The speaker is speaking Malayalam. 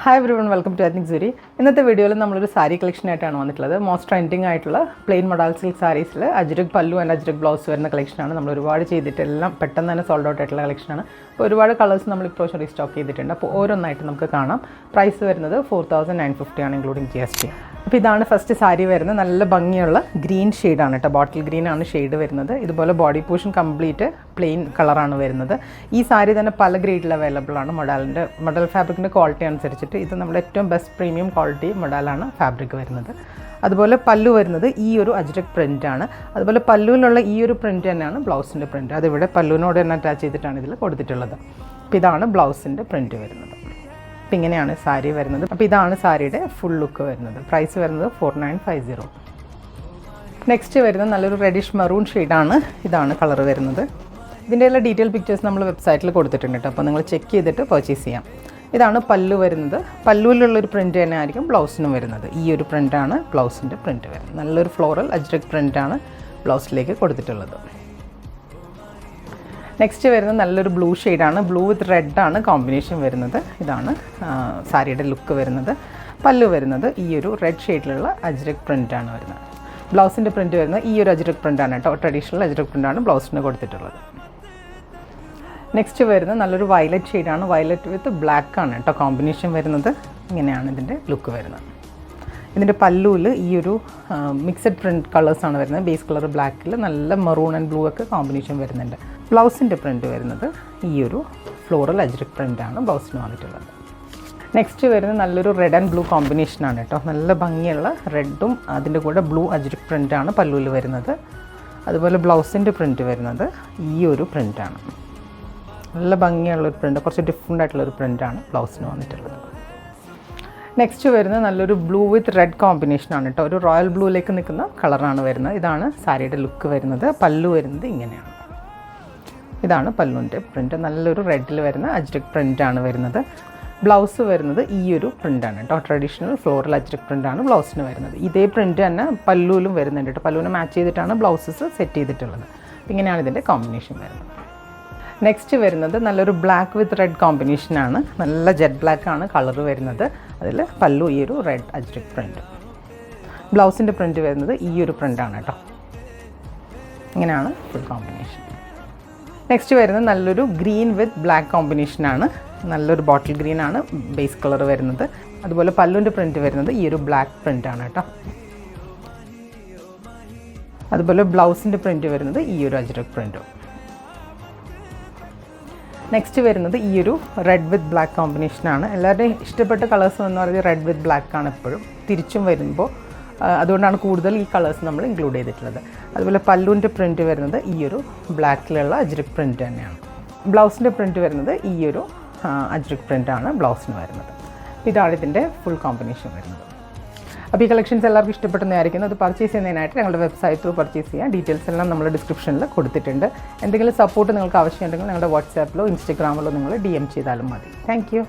Hi everyone, welcome to Ethnic Zuri. ഇന്നത്തെ വീഡിയോയിൽ നമ്മളൊരു സാരി കളക്ഷൻ ആയിട്ടാണ് വന്നിട്ടുള്ളത്. മോസ്റ്റ് ട്രെൻഡിങ് ആയിട്ടുള്ള പ്ലെയിൻ മോഡൽ സിൽക്ക് സാരീസിൽ അജ്രക് പല്ലു ആൻഡ് അജ്രക് ബ്ലൗസ് വരുന്ന കളക്ഷനാണ്. നമ്മൾ ഒരുപാട് ചെയ്തിട്ട് എല്ലാം പെട്ടെന്ന് തന്നെ സോൾഡ് ഔട്ട് ആയിട്ടുള്ള കളക്ഷനാണ്. അപ്പോൾ ഒരുപാട് കളേഴ്സ് നമ്മൾ ഇപ്രാവശ്യം റീസ്റ്റോക്ക് ചെയ്തിട്ടുണ്ട്. അപ്പോൾ ഓരോന്നായിട്ട് നമുക്ക് കാണാം. പ്രൈസ് വരുന്നത് 4950 ആണ് ഇൻക്ലൂഡിങ് GST. അപ്പോൾ ഇതാണ് ഫസ്റ്റ് സാരി വരുന്നത്. നല്ല ഭംഗിയുള്ള ഗ്രീൻ ഷെയ്ഡാണ് കേട്ടോ. ബോട്ടിൽ ഗ്രീൻ ആണ് ഷെയ്ഡ് വരുന്നത്. ഇതുപോലെ ബോഡി പോർഷൻ കംപ്ലീറ്റ് പ്ലെയിൻ കളറാണ് വരുന്നത്. ഈ സാരി തന്നെ പല ഗ്രേഡിൽ അവൈലബിൾ ആണ്. മോഡൽ ഫാബ്രിക്കിൻ്റെ ക്വാളിറ്റി അനുസരിച്ചിട്ട് ഇത് നമ്മുടെ ഏറ്റവും ബെസ്റ്റ് പ്രീമിയം ക്വാളിറ്റി മോഡലാണ് ഫാബ്രിക് വരുന്നത്. അതുപോലെ പല്ലു വരുന്നത് ഈ ഒരു അജ്രക് പ്രിൻ്റാണ്. അതുപോലെ പല്ലുവിലുള്ള ഈ ഒരു പ്രിൻ്റ് തന്നെയാണ് ബ്ലൗസിൻ്റെ പ്രിൻ്റ്. അതിവിടെ പല്ലുവിനോട് തന്നെ അറ്റാച്ച് ചെയ്തിട്ടാണ് ഇതിൽ കൊടുത്തിട്ടുള്ളത്. അപ്പോൾ ഇതാണ് ബ്ലൗസിൻ്റെ പ്രിൻ്റ് വരുന്നത്. അപ്പോൾ ഇങ്ങനെയാണ് സാരി വരുന്നത്. അപ്പോൾ ഇതാണ് സാരിയുടെ ഫുൾ ലുക്ക് വരുന്നത്. പ്രൈസ് വരുന്നത് 4950. നെക്സ്റ്റ് വരുന്നത് നല്ലൊരു റെഡിഷ് മെറൂൺ ഷെയ്ഡാണ്. ഇതാണ് കളർ വരുന്നത്. ഇതിൻ്റെ എല്ലാ ഡീറ്റെയിൽ പിക്ചേഴ്സ് നമ്മൾ വെബ്സൈറ്റിൽ കൊടുത്തിട്ടുണ്ട് കേട്ടോ. അപ്പോൾ നിങ്ങൾ ചെക്ക് ചെയ്തിട്ട് പർച്ചേസ് ചെയ്യാം. ഇതാണ് പല്ലു വരുന്നത്. പല്ലുവിലുള്ളൊരു പ്രിൻ്റ് തന്നെ ആയിരിക്കും ബ്ലൗസിനും വരുന്നത്. ഈ ഒരു പ്രിൻ്റാണ് ബ്ലൗസിൻ്റെ പ്രിൻ്റ് വരുന്നത്. നല്ലൊരു ഫ്ലോറൽ അജ്രക് പ്രിൻ്റാണ് ബ്ലൗസിലേക്ക് കൊടുത്തിട്ടുള്ളത്. നെക്സ്റ്റ് വരുന്നത് നല്ലൊരു ബ്ലൂ ഷെയ്ഡാണ്. ബ്ലൂ വിത്ത് റെഡാണ് കോമ്പിനേഷൻ വരുന്നത്. ഇതാണ് സാരിയുടെ ലുക്ക് വരുന്നത്. പല്ലു വരുന്നത് ഈ ഒരു റെഡ് ഷെയ്ഡിലുള്ള അജ്രക് പ്രിൻ്റാണ് വരുന്നത്. ബ്ലൗസിൻ്റെ പ്രിൻ്റ് വരുന്നത് ഈ ഒരു അജ്രക് പ്രിൻ്റാണ് കേട്ടോ. ട്രഡീഷണൽ അജ്രക് പ്രിൻ്റാണ് ബ്ലൗസിന് കൊടുത്തിട്ടുള്ളത്. നെക്സ്റ്റ് വരുന്നത് നല്ലൊരു വയലറ്റ് ഷെയ്ഡാണ്. വയലറ്റ് വിത്ത് ബ്ലാക്ക് ആണ് കേട്ടോ കോമ്പിനേഷൻ വരുന്നത്. ഇങ്ങനെയാണ് ഇതിൻ്റെ ലുക്ക് വരുന്നത്. ഇതിൻ്റെ പല്ലുവിൽ ഈ ഒരു മിക്സഡ് പ്രിൻറ്റ് കളേഴ്സാണ് വരുന്നത്. ബേസ് കളർ ബ്ലാക്കിൽ നല്ല മെറൂൺ ആൻഡ് ബ്ലൂ ഒക്കെ കോമ്പിനേഷൻ വരുന്നുണ്ട്. ബ്ലൗസിൻ്റെ പ്രിൻറ്റ് വരുന്നത് ഈ ഒരു ഫ്ലോറൽ അജ്രക് പ്രിൻ്റാണ് ബ്ലൗസിന് വന്നിട്ടുള്ളത്. നെക്സ്റ്റ് വരുന്നത് നല്ലൊരു റെഡ് ആൻഡ് ബ്ലൂ കോമ്പിനേഷനാണ് കേട്ടോ. നല്ല ഭംഗിയുള്ള റെഡും അതിൻ്റെ കൂടെ ബ്ലൂ അജ്രക് പ്രിൻ്റാണ് പല്ലുവിൽ വരുന്നത്. അതുപോലെ ബ്ലൗസിൻ്റെ പ്രിൻറ്റ് വരുന്നത് ഈ ഒരു പ്രിൻ്റാണ്. നല്ല ഭംഗിയുള്ളൊരു പ്രിൻ്റ്, കുറച്ച് ഡിഫറെൻ്റ് ആയിട്ടുള്ളൊരു പ്രിൻ്റാണ് ബ്ലൗസിന് വന്നിട്ടുള്ളത്. നെക്സ്റ്റ് വരുന്നത് നല്ലൊരു ബ്ലൂ വിത്ത് റെഡ് കോമ്പിനേഷനാണ് കേട്ടോ. ഒരു റോയൽ ബ്ലൂയിലേക്ക് നിൽക്കുന്ന കളറാണ് വരുന്നത്. ഇതാണ് സാരിയുടെ ലുക്ക് വരുന്നത്. പല്ലു വരുന്നത് ഇങ്ങനെയാണ്. ഇതാണ് പല്ലുവിൻ്റെ പ്രിൻ്റ്. നല്ലൊരു റെഡിൽ വരുന്ന അജ്രക് പ്രിൻ്റാണ് വരുന്നത്. ബ്ലൗസ് വരുന്നത് ഈ ഒരു പ്രിൻ്റാണ് കേട്ടോ. ട്രഡീഷണൽ ഫ്ലോറൽ അജ്രക് പ്രിൻ്റാണ് ബ്ലൗസിന് വരുന്നത്. ഇതേ പ്രിൻ്റ് തന്നെ പല്ലുവിലും വരുന്നുണ്ട് കേട്ടോ. പല്ലുവിനെ മാച്ച് ചെയ്തിട്ടാണ് ബ്ലൗസസ് സെറ്റ് ചെയ്തിട്ടുള്ളത്. ഇങ്ങനെയാണ് ഇതിൻ്റെ കോമ്പിനേഷൻ വരുന്നത്. നെക്സ്റ്റ് വരുന്നത് നല്ലൊരു ബ്ലാക്ക് വിത്ത് റെഡ് കോമ്പിനേഷനാണ്. നല്ല ജെറ്റ് ബ്ലാക്ക് ആണ് കളർ വരുന്നത്. അതിൽ പല്ലു ഈ ഒരു റെഡ് അജ്രക് പ്രിൻ്റ്. ബ്ലൗസിൻ്റെ പ്രിൻ്റ് വരുന്നത് ഈ ഒരു പ്രിൻ്റാണ് കേട്ടോ. ഇങ്ങനെയാണ് ഫുൾ കോമ്പിനേഷൻ. നെക്സ്റ്റ് വരുന്നത് നല്ലൊരു ഗ്രീൻ വിത്ത് ബ്ലാക്ക് കോമ്പിനേഷനാണ്. നല്ലൊരു ബോട്ടിൽ ഗ്രീനാണ് ബേസ് കളർ വരുന്നത്. അതുപോലെ പല്ലുവിൻ്റെ പ്രിൻ്റ് വരുന്നത് ഈ ഒരു ബ്ലാക്ക് പ്രിൻ്റാണ് കേട്ടോ. അതുപോലെ ബ്ലൗസിൻ്റെ പ്രിൻ്റ് വരുന്നത് ഈ ഒരു അജ്രക് പ്രിൻ്റും. നെക്സ്റ്റ് വരുന്നത് ഈ ഒരു റെഡ് വിത്ത് ബ്ലാക്ക് കോമ്പിനേഷനാണ്. എല്ലാവരുടെയും ഇഷ്ടപ്പെട്ട കളേഴ്സ് എന്ന് പറയുന്നത് റെഡ് വിത്ത് ബ്ലാക്ക് ആണ് എപ്പോഴും. തിരിച്ചും വരുമ്പോൾ അതുകൊണ്ടാണ് കൂടുതൽ ഈ കളേഴ്സ് നമ്മൾ ഇൻക്ലൂഡ് ചെയ്തിട്ടുള്ളത്. അതുപോലെ പല്ലുവിൻ്റെ പ്രിൻറ്റ് വരുന്നത് ഈ ഒരു ബ്ലാക്കിലുള്ള അജ്രക് പ്രിൻറ്റ് തന്നെയാണ്. ബ്ലൗസിൻ്റെ പ്രിൻറ്റ് വരുന്നത് ഈ ഒരു അജ്രക് പ്രിൻ്റാണ് ബ്ലൗസിന് വരുന്നത്. ഇതാണ് ഇതിൻ്റെ ഫുൾ കോമ്പിനേഷൻ വരുന്നത്. അപ്പോൾ ഈ കളക്ഷൻസ് എല്ലാവർക്കും ഇഷ്ടപ്പെടുന്നതായിരിക്കും. അത് പർച്ചേസ് ചെയ്യുന്നതിനായിട്ട് ഞങ്ങളുടെ വെബ്സൈറ്റ് ത്രൂ പർച്ചേസ് ചെയ്യാം. ഡീറ്റെയിൽസ് എല്ലാം നമ്മൾ ഡിസ്ക്രിപ്ഷനിൽ കൊടുത്തിട്ടുണ്ട്. എന്തെങ്കിലും സപ്പോർട്ട് നിങ്ങൾക്ക് ആവശ്യമുണ്ടെങ്കിൽ ഞങ്ങളുടെ വാട്സാപ്പിലോ ഇൻസ്റ്റഗ്രാമിലോ നിങ്ങൾ DM ചെയ്താലും മതി. Thank you.